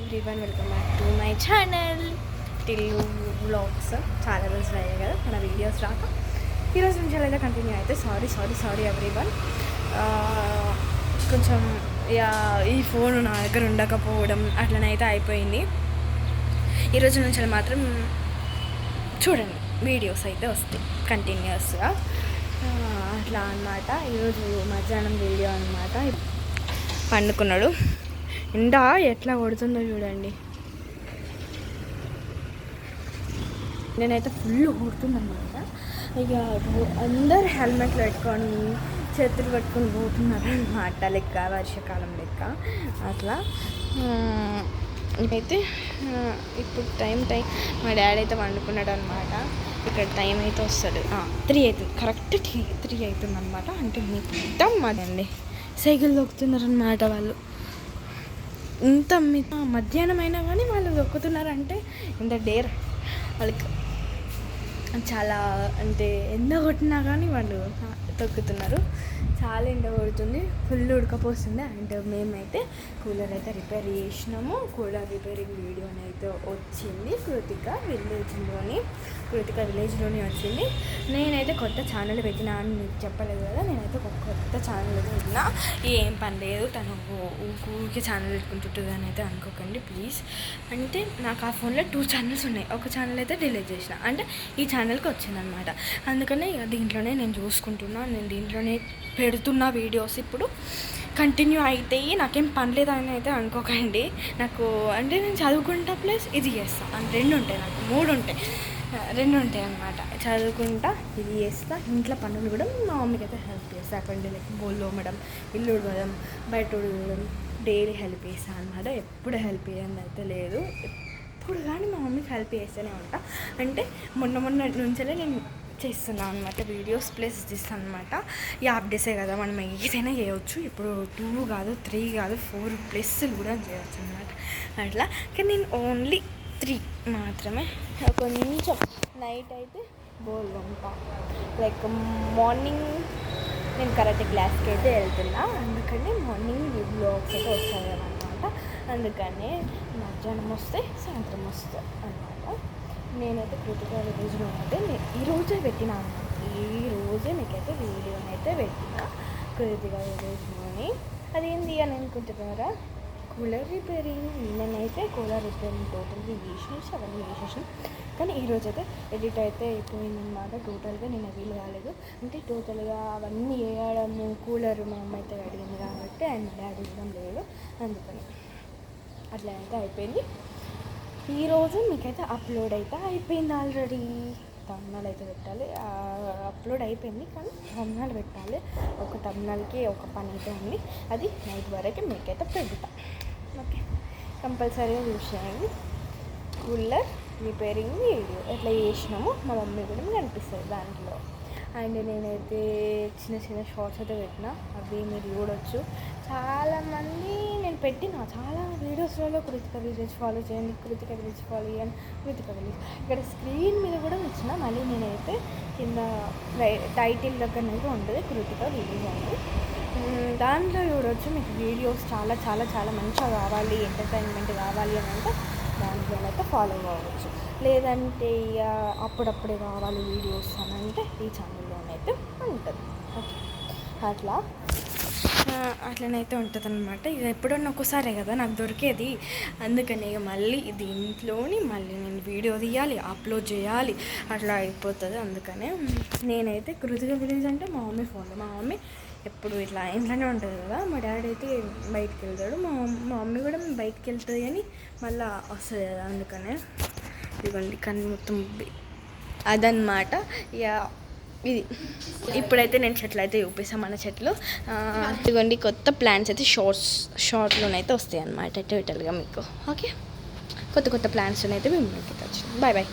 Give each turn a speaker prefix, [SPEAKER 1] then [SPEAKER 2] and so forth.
[SPEAKER 1] Everyone, welcome back to my channel Tillu vlogs. చాలా రోజులు అయ్యాయి కదా మన వీడియోస్ రాక. ఈరోజు నుంచి అయితే కంటిన్యూ అయితే సారీ ఎవ్రీవన్. కొంచెం ఈ ఫోన్ నా దగ్గర ఉండకపోవడం అట్లనైతే అయిపోయింది. ఈరోజు నుంచి మాత్రం చూడండి వీడియోస్ అయితే వస్తాయి కంటిన్యూస్గా అట్లా అన్నమాట. ఈరోజు మధ్యాహ్నం వీడియో అన్నమాట. పండుకున్నాడు, ఎండ ఎట్లా కొడుతుందో చూడండి. నేనైతే ఫుల్ కొడుతుందన్నమాట. ఇక అందరు హెల్మెట్లు పెట్టుకొని చేతులు పట్టుకొని పోతున్నారు అన్నమాట, లెక్క వర్షాకాలం లెక్క అట్లా. అయితే ఇప్పుడు టైం మా డాడీ అయితే వండుకున్నాడు అనమాట. ఇక్కడ టైం అయితే వస్తాడు 3 అవుతుంది, కరెక్ట్ 3 అవుతుంది అనమాట. అంటే మొత్తం మాదండి సైకిల్ దొక్కుతున్నారనమాట వాళ్ళు. ఇంత మధ్యాహ్నం అయినా కానీ వాళ్ళు దొక్కుతున్నారంటే ఎంత డేర్ వాళ్ళకి. చాలా అంటే ఎండ కొట్టినా కానీ వాళ్ళు తొక్కుతున్నారు. చాలా ఎండ కొడుతుంది, ఫుల్ ఉడకపోస్తుంది. అండ్ మేమైతే కూలర్ అయితే రిపేర్ చేసినాము. కూలర్ రిపేరింగ్ వీడియోని అయితే వచ్చింది కృతిక విలేజ్లోని వచ్చింది. నేనైతే కొత్త ఛానల్ పెట్టినా అని మీకు చెప్పలేదు కదా. నేనైతే ఒక కొత్త ఛానల్ అయితే పెట్టినా. ఏం పని లేదు, తను ఊరికే ఛానల్ పెట్టుకుంటుంటుంది అని అయితే అనుకోకండి ప్లీజ్. అంటే నాకు ఆ ఫోన్లో 2 ఛానల్స్ ఉన్నాయి. ఒక ఛానల్ అయితే డిలీట్ చేసిన, అంటే ఈ ఛానల్కి వచ్చిందనమాట. అందుకనే ఇక దీంట్లోనే నేను చూసుకుంటున్నా, నేను దీంట్లోనే పెడుతున్న వీడియోస్ ఇప్పుడు కంటిన్యూ అవుతాయి. నాకేం పని లేదని అయితే అనుకోకండి. నాకు అంటే నేను చదువుకుంటా ప్లస్ ఇది చేస్తాను అని 2 ఉంటాయి, నాకు 3 ఉంటాయి, 2 ఉంటాయి అన్నమాట. చదువుకుంటా, ఇది చేస్తా, ఇంట్లో పనులు కూడా మా మమ్మీకి అయితే హెల్ప్ చేస్తాను. అక్కడ లైక్ బోల్ తోమడం, ఇల్లు ఉడవడం, బయట ఉడవడం డైలీ హెల్ప్ చేస్తాను అనమాట. ఎప్పుడు హెల్ప్ చేయండి అయితే లేదు, ఎప్పుడు కానీ మా మమ్మీకి హెల్ప్ చేస్తూనే ఉంటా. అంటే మొన్న నుంచే నేను చేస్తున్నాను అనమాట వీడియోస్ ప్లస్ తీస్తాను అనమాట. ఈ అప్డేట్సే కదా, మనం ఏదైనా చేయవచ్చు. ఇప్పుడు 2 కాదు 3 కాదు 4+ కూడా చేయవచ్చు అనమాట అట్లా. కానీ నేను ఓన్లీ 3 మాత్రమే. కొంచెం నైట్ అయితే బోల్ ఉంటా. లైక్ మార్నింగ్ నేను కరాటే క్లాస్కి అయితే వెళ్తున్నా, అందుకని మార్నింగ్ వ్లాగ్స్ అయితే వస్తాయి అనమాట. అందుకని మధ్యాహ్నం వస్తే సాయంత్రం వస్తాయి అనమాట. నేనైతే కృతిక విలేజ్లో అయితే ఈరోజే పెట్టినాను, ఈరోజే మీకైతే వీడియోని అయితే పెట్టిన కృతిక విలేజ్లోని. అదేంటి అని అనుకుంటున్నారా, కూలర్ రిపేరింగ్. నేనైతే కూలర్ రిపేరింగ్ టోటల్గా చేసేసి అవన్నీ చేసేసాను. కానీ ఈరోజు అయితే ఎడిట్ అయితే అయిపోయిందన్నమాట. టోటల్గా నేను వీలు కాలేదు, అంటే టోటల్గా అవన్నీ వేయడము. కూలర్ మా అమ్మ అయితే అడిగింది కాబట్టి అండ్ డాడీ ఇవ్వడం లేదు, అందుకని అట్లా అయితే అయిపోయింది. ఈరోజు మీకైతే అప్లోడ్ అయితే అయిపోయింది ఆల్రెడీ. తమ్మునాలు అయితే పెట్టాలి, అప్లోడ్ అయిపోయింది కానీ తమ్మునాలు పెట్టాలి. ఒక తమ్మునాలకి ఒక పని అయితే ఉంది, అది నైట్ వరకు మీకైతే పెడతా. ఓకే, కంపల్సరీగా యూజ్ చేయండి. కూలర్ రిపేరింగ్ వీడియో ఎట్లా చేసినామో మా మమ్మీ కూడా కనిపిస్తుంది దాంట్లో. అండ్ నేనైతే చిన్న షార్ట్స్ అయితే పెట్టినా, అవి మీరు చూడొచ్చు. చాలామంది నేను పెట్టిన చాలా వీడియోస్లలో కృతిక విలేజ్ ఫాలో చేయండి, కృతిక విలేజ్ ఫాలో చేయండి, కృతిక విలేజ్ ఇక్కడ స్క్రీన్ మీద కూడా ఇచ్చిన. మళ్ళీ నేనైతే కింద టైటిల్ దగ్గరనైతే ఉంటుంది కృతిక విలేజ్ అని, దాంట్లో చూడవచ్చు. మీకు వీడియోస్ చాలా చాలా చాలా మంచిగా కావాలి, ఎంటర్టైన్మెంట్ కావాలి అని అంటే దాంట్లో అయితే ఫాలో కావచ్చు. లేదంటే ఇక అప్పుడప్పుడే కావాలి వీడియోస్ అని అంటే ఈ ఛానల్లోనైతే ఉంటుంది. ఓకే, అట్లనైతే ఉంటుంది అనమాట. ఇక ఎప్పుడన్నా ఒకసారే కదా నాకు దొరికేది, అందుకని ఇక మళ్ళీ దీంట్లోని మళ్ళీ నేను వీడియో తీయాలి, అప్లోడ్ చేయాలి, అట్లా అయిపోతుంది. అందుకనే నేనైతే కృతిక విలేజ్ అంటే మా మమ్మీ ఎప్పుడు ఇట్లా ఇంట్లోనే ఉంటుంది కదా. మా డాడీ అయితే బయటికి వెళ్తాడు, మా మమ్మీ కూడా బయటికి వెళ్తుంది కానీ మళ్ళీ వస్తుంది కదా. అందుకనే ఇదిగోండి కన్ను మొత్తం అదనమాట. ఇక ఇది ఇప్పుడైతే నేను చెట్లు అయితే చూపిస్తాను, మన చెట్లు. ఇదిగోండి కొత్త ప్లాంట్స్ అయితే షార్ట్లోనైతే వస్తాయి అన్నమాట టోటల్గా మీకు. ఓకే, కొత్త ప్లాంట్స్ అయితే మేము వచ్చినాం. బాయ్.